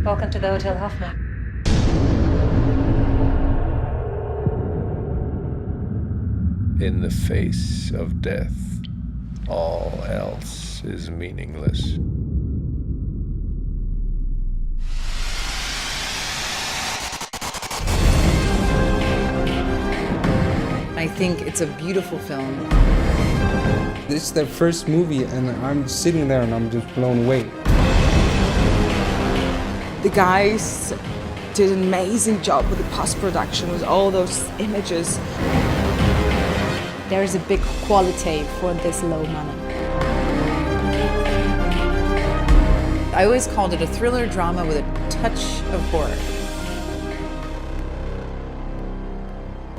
Welcome to the Hotel Hoffman. In the face of death, all else is meaningless. I think it's a beautiful film. This is their first movie and I'm sitting there and I'm just blown away. The guys did an amazing job with the post-production, with all those images. There is a big quality for this low money. I always called it a thriller drama with a touch of horror.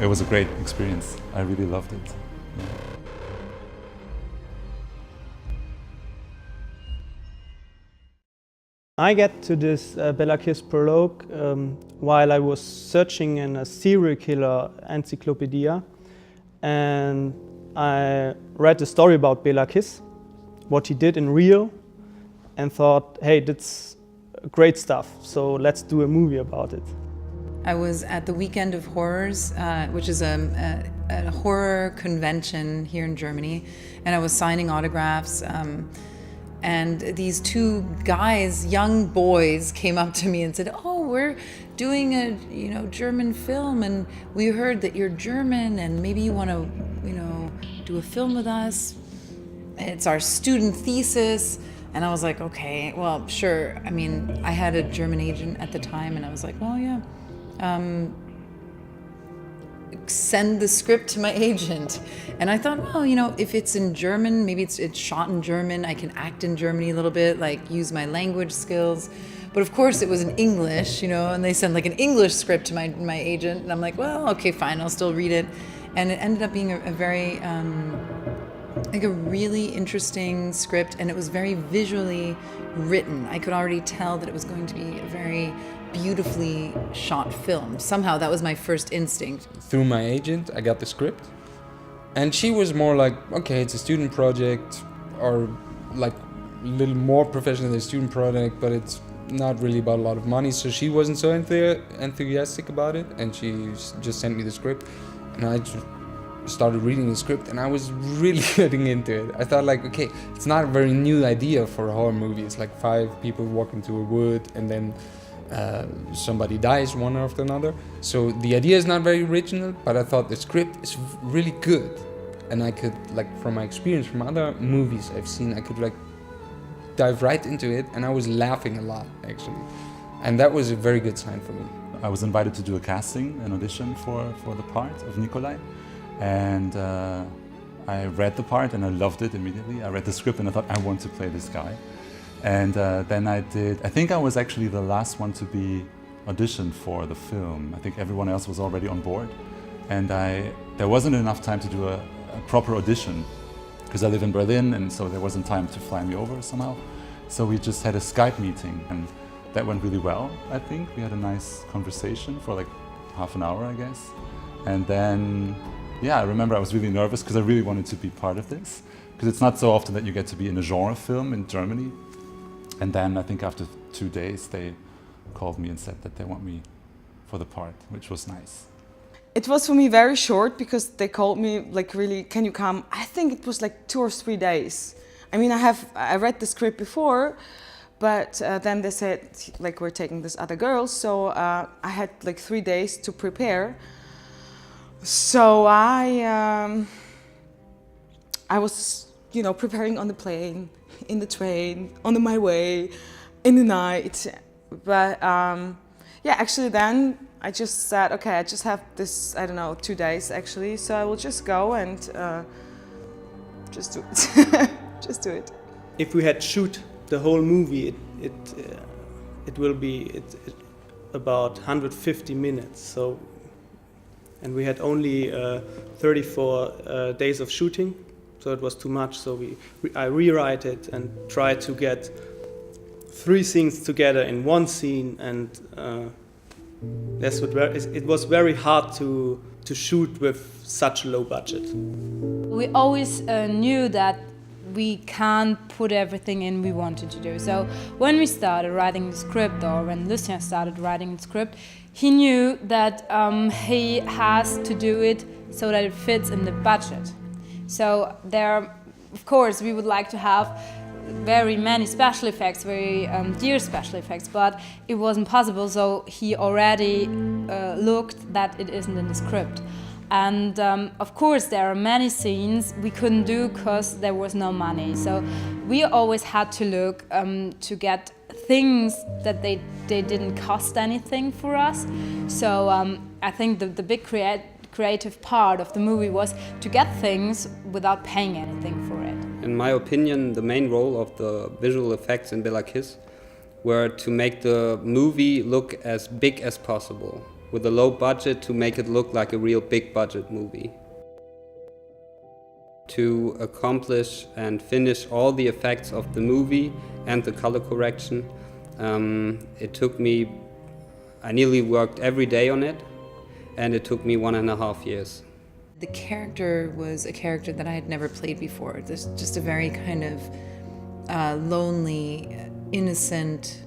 It was a great experience. I really loved it. Yeah. I get to this Bela Kiss Prologue while I was searching in a serial killer encyclopedia, and I read the story about Bela Kiss, what he did in real, and thought, hey, that's great stuff, so let's do a movie about it. I was at the Weekend of Horrors, which is a horror convention here in Germany, and I was signing autographs. And these two guys, young boys, came up to me and said, "Oh, we're doing a German film, and we heard that you're German, and maybe you want to do a film with us. It's our student thesis." And I was like, "Okay, well, sure." I mean, I had a German agent at the time, and I was like, "Well, yeah." Send the script to my agent. And I thought, well, if it's in German, maybe it's shot in German, I can act in Germany a little bit, like use my language skills. But of course it was in English, and they send like an English script to my agent, and I'm like, well, okay, fine, I'll still read it. And it ended up being a very, like a really interesting script, and it was very visually written. I could already tell that it was going to be a very beautifully shot film. Somehow that was my first instinct. Through my agent, I got the script. And she was more like, okay, it's a student project, or like a little more professional than a student project, but it's not really about a lot of money. So she wasn't so enthusiastic about it, and she just sent me the script. And I just started reading the script, and I was really getting into it. I thought, like, okay, it's not a very new idea for a horror movie. It's like 5 people walk into a wood, and then somebody dies one after another. So the idea is not very original, but I thought the script is really good. And I could, like, from my experience from other movies I've seen, I could like dive right into it, and I was laughing a lot, actually. And that was a very good sign for me. I was invited to do a casting, an audition for the part of Nikolai. And I read the part and I loved it immediately. I read the script and I thought, I want to play this guy. And then I think I was actually the last one to be auditioned for the film. I think everyone else was already on board. And there wasn't enough time to do a proper audition, because I live in Berlin, and so there wasn't time to fly me over somehow. So we just had a Skype meeting, and that went really well, I think. We had a nice conversation for like half an hour, I guess. And then, yeah, I remember I was really nervous because I really wanted to be part of this, because it's not so often that you get to be in a genre film in Germany. And then I think after 2 days, they called me and said that they want me for the part, which was nice. It was for me very short, because they called me like, really, can you come? I think it was like 2 or 3 days. I mean, I read the script before, but then they said, like, we're taking this other girl. So I had like 3 days to prepare. So I was, preparing on the plane, in the train, on my way, in the night. But yeah, actually then I just said, okay, I just have this, 2 days actually, so I will just go and just do it. Just do it. If we had shoot the whole movie, it will be about 150 minutes. So, and we had only 34 days of shooting. So it was too much, so I rewrite it and try to get 3 scenes together in one scene, and it was very hard to shoot with such a low budget. We always knew that we can't put everything in we wanted to do. So when we started writing the script, or when Lucien started writing the script, he knew that he has to do it so that it fits in the budget. So there, of course, we would like to have very many special effects, very dear special effects, but it wasn't possible, so he already looked that it isn't in the script. And of course there are many scenes we couldn't do because there was no money, so we always had to look to get things that they didn't cost anything for us. So I think the big creative part of the movie was to get things without paying anything for it. In my opinion, the main role of the visual effects in Bela Kiss were to make the movie look as big as possible, with a low budget to make it look like a real big budget movie. To accomplish and finish all the effects of the movie and the color correction, it took me, I nearly worked every day on it, and it took me 1.5 years. The character was a character that I had never played before. There's just a very kind of lonely, innocent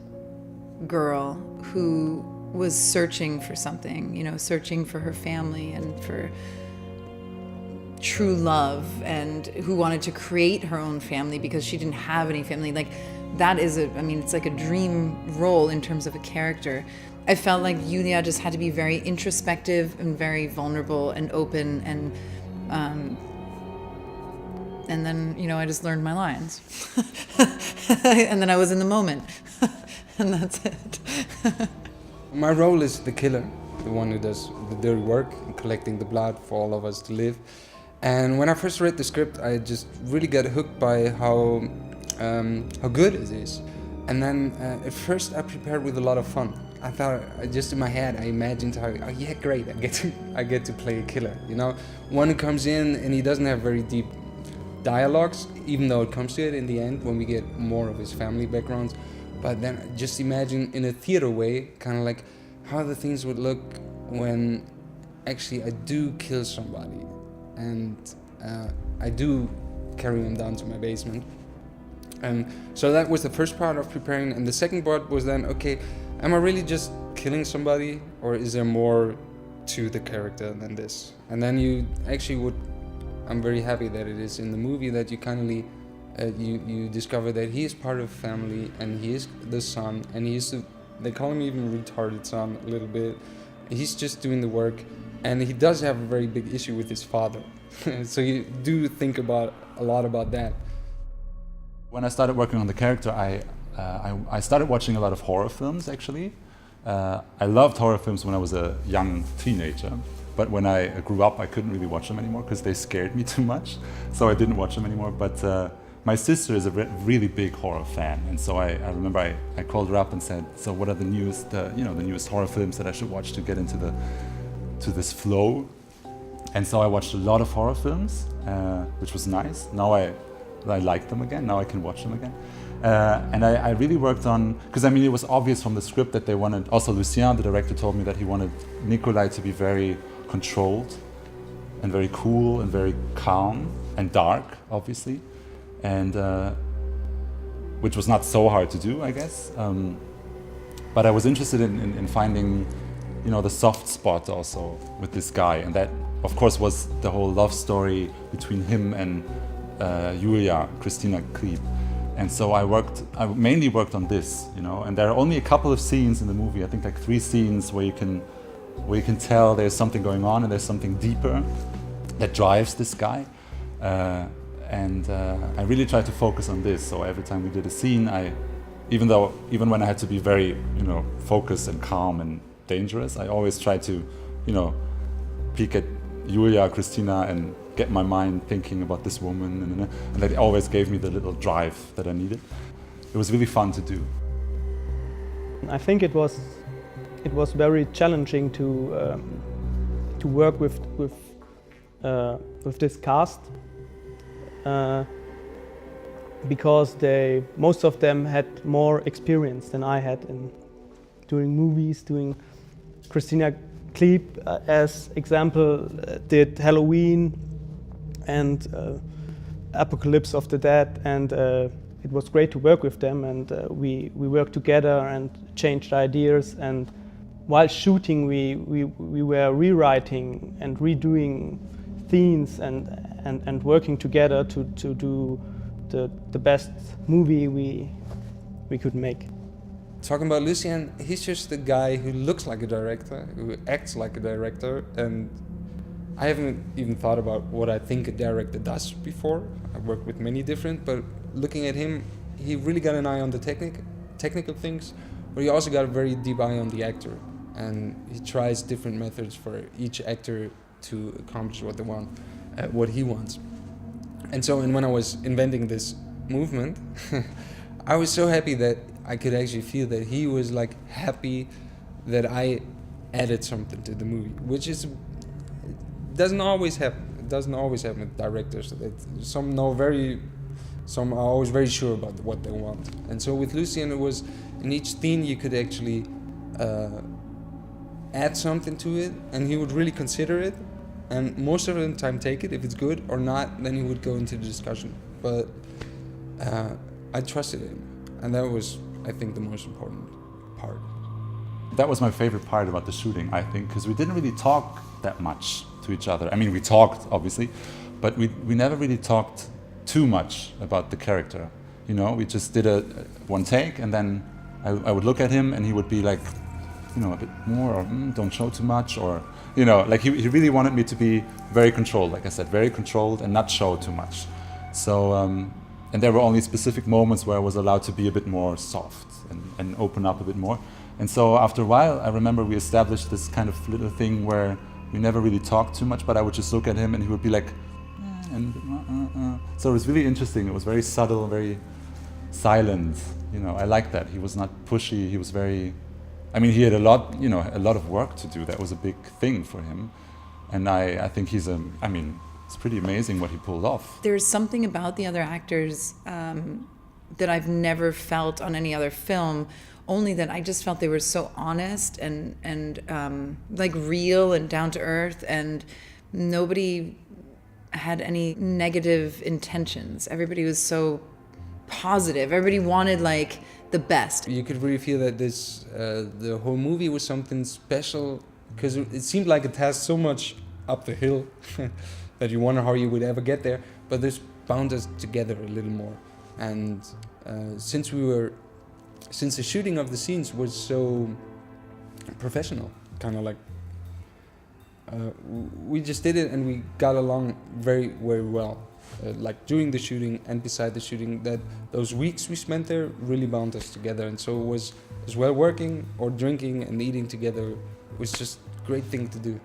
girl who was searching for something, you know, searching for her family and for true love, and who wanted to create her own family because she didn't have any family. Like, that is it's like a dream role in terms of a character. I felt like Julia just had to be very introspective and very vulnerable and open, and then, you know, I just learned my lines. And then I was in the moment. And that's it. My role is the killer, the one who does the dirty work, collecting the blood for all of us to live. And when I first read the script, I just really got hooked by how good it is. And then at first I prepared with a lot of fun. I thought, just in my head, I imagined how, oh yeah, great, I get to play a killer, you know? One who comes in and he doesn't have very deep dialogues, even though it comes to it in the end when we get more of his family backgrounds. But then just imagine in a theater way, kind of like how the things would look when actually I do kill somebody and I do carry him down to my basement. And so that was the first part of preparing, and the second part was then, okay, am I really just killing somebody, or is there more to the character than this? And then you actually would, I'm very happy that it is in the movie that you kindly, you discover that he is part of a family, and he is the son, and they call him even retarded son a little bit. He's just doing the work, and he does have a very big issue with his father. So you do think a lot about that. When I started working on the character, I started watching a lot of horror films, actually. I loved horror films when I was a young teenager, but when I grew up, I couldn't really watch them anymore because they scared me too much, so I didn't watch them anymore. But my sister is a really big horror fan, and so I remember I called her up and said, so what are the newest horror films that I should watch to get into this flow? And so I watched a lot of horror films, which was nice. Now I like them again, now I can watch them again. And I really worked on, because I mean it was obvious from the script that they wanted, also Lucien, the director, told me that he wanted Nikolai to be very controlled and very cool and very calm and dark, obviously, and which was not so hard to do, I guess. But I was interested in finding, the soft spot also with this guy, and that of course was the whole love story between him and Julia, Christina Klieb. And so I mainly worked on this, and there are only a couple of scenes in the movie, I think like 3 scenes where you can tell there's something going on and there's something deeper that drives this guy. And I really tried to focus on this. So every time we did a scene, even when I had to be very, focused and calm and dangerous, I always tried to, peek at Julia, Christina, and get my mind thinking about this woman, and that always gave me the little drive that I needed. It was really fun to do. I think it was very challenging to work with this cast because most of them had more experience than I had in doing movies. Doing Christina Klieb, as example, did Halloween and Apocalypse of the Dead, and it was great to work with them, and we worked together and changed ideas, and while shooting we were rewriting and redoing scenes and working together to do the best movie we could make. Talking about Lucien, he's just a guy who looks like a director, who acts like a director, and I haven't even thought about what I think a director does before. I've worked with many different, but looking at him, he really got an eye on the technical things, but he also got a very deep eye on the actor, and he tries different methods for each actor to accomplish what they want, what he wants. And so, when I was inventing this movement, I was so happy that I could actually feel that he was like happy that I added something to the movie, which is doesn't always happen. It doesn't always happen with directors. Some are always very sure about what they want. And so with Lucien, it was in each scene you could actually add something to it, and he would really consider it, and most of the time take it. If it's good or not, then he would go into the discussion. But I trusted him, and that was, I think, the most important part. That was my favorite part about the shooting, I think, because we didn't really talk that much to each other. I mean, we talked, obviously, but we never really talked too much about the character. You know, we just did one take, and then I would look at him, and he would be like, you know, a bit more, or don't show too much, or, you know, like he really wanted me to be very controlled, like I said, very controlled and not show too much. So, and there were only specific moments where I was allowed to be a bit more soft and open up a bit more. And so after a while, I remember we established this kind of little thing where we never really talked too much, but I would just look at him and he would be like, So it was really interesting. It was very subtle, very silent. You know, I liked that. He was not pushy. He was very, I mean, he had a lot of work to do. That was a big thing for him. And I think he's it's pretty amazing what he pulled off. There's something about the other actors that I've never felt on any other film, only that I just felt they were so honest and like real and down to earth, and nobody had any negative intentions. Everybody was so positive. Everybody wanted like the best. You could really feel that this the whole movie was something special, because it seemed like it has so much up the hill that you wonder how you would ever get there, but this bound us together a little more. And since the shooting of the scenes was so professional, kind of like we just did it and we got along very, very well. Like during the shooting and beside the shooting, that those weeks we spent there really bound us together. And so it was as well working or drinking and eating together was just a great thing to do.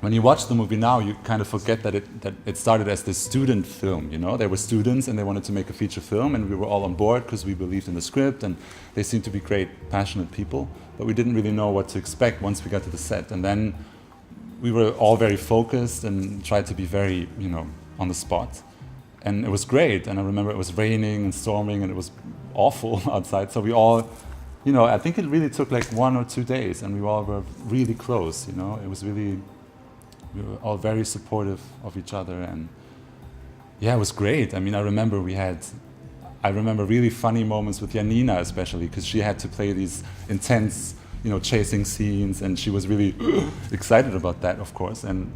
When you watch the movie now, you kind of forget that it started as this student film, you know? There were students and they wanted to make a feature film, and we were all on board because we believed in the script, and they seemed to be great, passionate people, but we didn't really know what to expect once we got to the set. And then we were all very focused and tried to be very, you know, on the spot. And it was great, and I remember it was raining and storming and it was awful outside, so we all, you know, I think it really took like 1 or 2 days, and we all were really close, you know? It was really, we were all very supportive of each other, and yeah, it was great. I mean, I remember really funny moments with Janina, especially, because she had to play these intense, you know, chasing scenes, and she was really excited about that, of course. And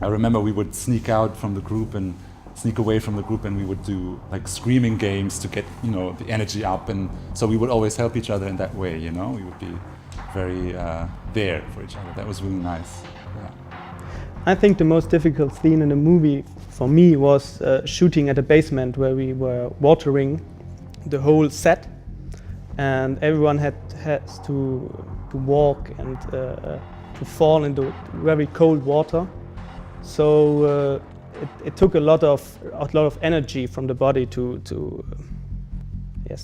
I remember we would sneak away from the group, and we would do like screaming games to get, you know, the energy up, and so we would always help each other in that way, you know? We would be very there for each other. That was really nice. Yeah. I think the most difficult scene in the movie for me was shooting at the basement, where we were watering the whole set, and everyone has to walk and to fall into very cold water. So it took a lot of energy from the body to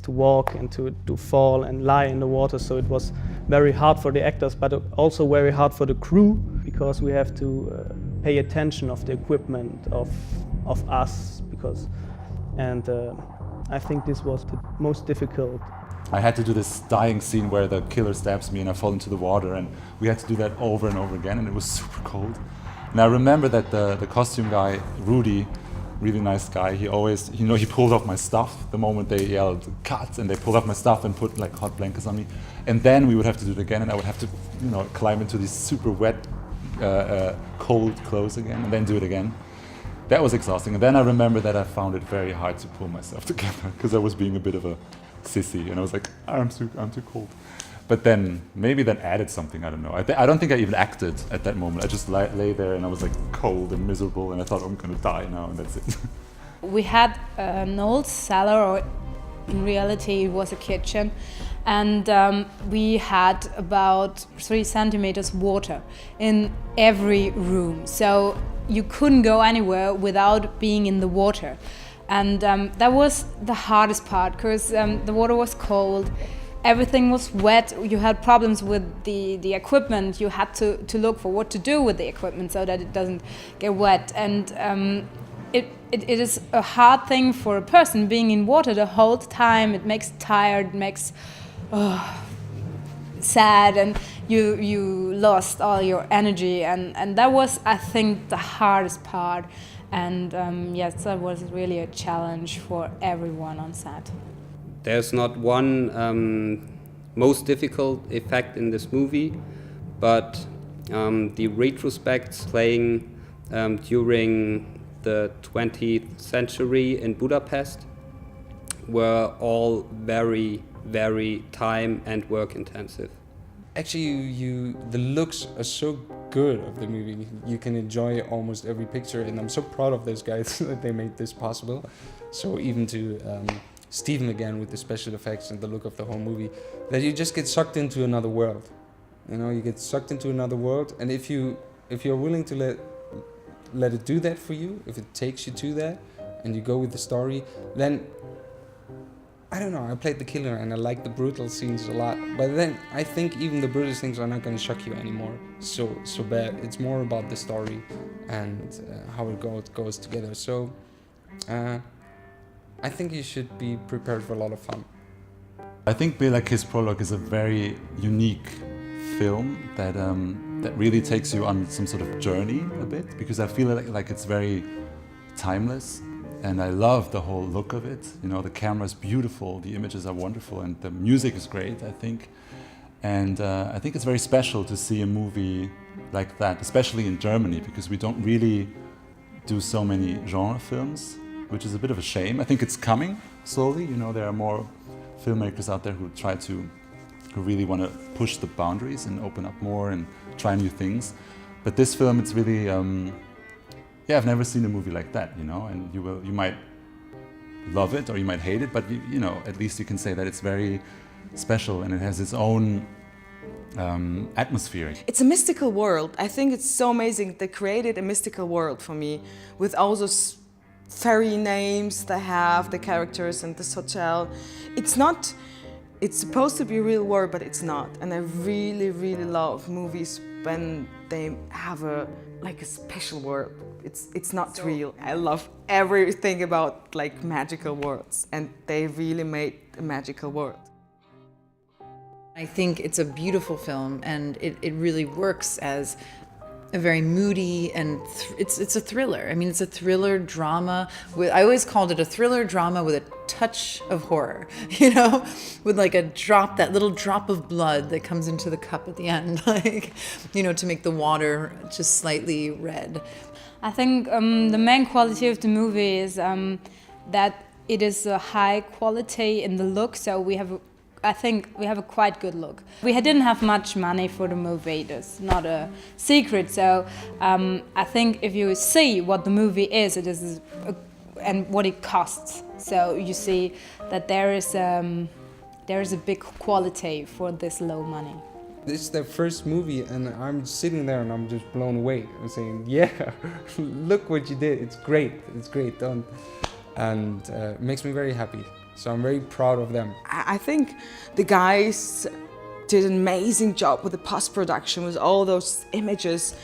walk and to fall and lie in the water. So it was very hard for the actors, but also very hard for the crew, because we have to pay attention of the equipment of us, and I think this was the most difficult. I had to do this dying scene where the killer stabs me and I fall into the water, and we had to do that over and over again, and it was super cold. And I remember that the costume guy, Rudy really nice guy. He always, he pulled off my stuff the moment they yelled cut, and they pulled off my stuff and put like hot blankets on me. And then we would have to do it again, and I would have to, climb into these super wet, cold clothes again, and then do it again. That was exhausting. And then I remember that I found it very hard to pull myself together because I was being a bit of a sissy, and I was like, I'm too cold. But then maybe that added something, I don't know. I don't think I even acted at that moment. I just lay there and I was like cold and miserable, and I thought, I'm gonna die now, and that's it. We had an old cellar, or in reality it was a kitchen, and we had about 3 centimeters water in every room. So you couldn't go anywhere without being in the water. And that was the hardest part, because the water was cold. Everything was wet. You had problems with the equipment. You had to look for what to do with the equipment so that it doesn't get wet. And it is a hard thing for a person being in water the whole time. It makes tired, it makes sad, and you lost all your energy. And that was, I think, the hardest part. And yes, that was really a challenge for everyone on set. There's not one most difficult effect in this movie, but the retrospects playing during the 20th century in Budapest were all very, very time and work intensive. Actually, the looks are so good of the movie. You can enjoy almost every picture, and I'm so proud of those guys that they made this possible. So even to Stephen again with the special effects and the look of the whole movie, that you just get sucked into another world. You get sucked into another world, and if you're willing to let it do that for you, if it takes you to that, and you go with the story, then I don't know. I played the killer and I like the brutal scenes a lot, but then I think even the brutal things are not going to shock you anymore so bad. It's more about the story and how it goes together. So. I think you should be prepared for a lot of fun. I think Bela Kiss Prologue is a very unique film that really takes you on some sort of journey a bit, because I feel like it's very timeless, and I love the whole look of it. The camera is beautiful, the images are wonderful, and the music is great, I think. And I think it's very special to see a movie like that, especially in Germany, because we don't really do so many genre films, which is a bit of a shame. I think it's coming slowly. There are more filmmakers out there who really want to push the boundaries and open up more and try new things. But this film, it's really, I've never seen a movie like that, and you might love it or you might hate it, but at least you can say that it's very special and it has its own atmosphere. It's a mystical world. I think it's so amazing. They created a mystical world for me with all those fairy names they have, the characters and this hotel. It's supposed to be a real world, but it's not. And I really, really love movies when they have a special world. It's not real. I love everything about magical worlds, and they really made a magical world. I think it's a beautiful film, and it really works as a very moody, and it's a thriller. I mean, it's a thriller drama. I always called it a thriller drama with a touch of horror, with that little drop of blood that comes into the cup at the end, to make the water just slightly red. I think the main quality of the movie is that it is a high quality in the look, so I think we have a quite good look. We didn't have much money for the movie, that's not a secret, so I think if you see what the movie is, it is and what it costs, so you see that there is a big quality for this low money. It's their first movie, and I'm sitting there and I'm just blown away. I'm saying, yeah, look what you did, it's great, and it makes me very happy. So I'm very proud of them. I think the guys did an amazing job with the post-production, with all those images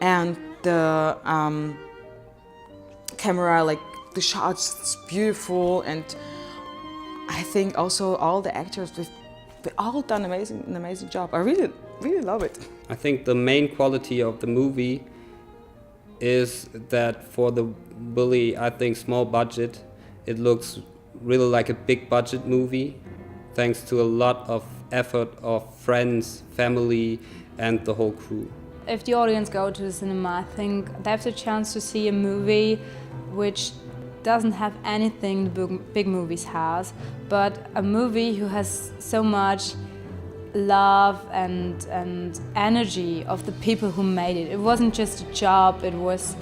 and the camera, the shots, it's beautiful. And I think also all the actors, they all done an amazing job. I really, really love it. I think the main quality of the movie is that for the really, I think, small budget, it looks really like a big budget movie, thanks to a lot of effort of friends, family, and the whole crew. If the audience go to the cinema, I think they have the chance to see a movie which doesn't have anything the big movies has, but a movie who has so much love and energy of the people who made it. It wasn't just a job, it was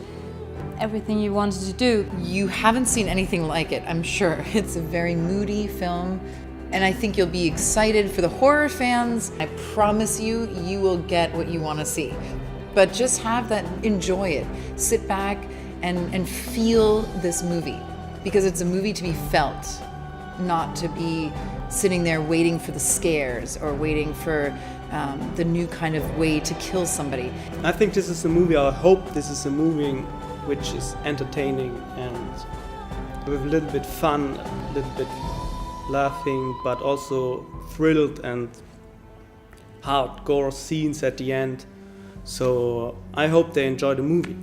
everything you wanted to do. You haven't seen anything like it, I'm sure. It's a very moody film, and I think you'll be excited for the horror fans. I promise you, you will get what you want to see. But just have that, enjoy it. Sit back and feel this movie, because it's a movie to be felt, not to be sitting there waiting for the scares or waiting for the new kind of way to kill somebody. I think this is a movie, I hope this is a movie which is entertaining and with a little bit fun, a little bit laughing, but also thrilled and hardcore scenes at the end. So I hope they enjoy the movie.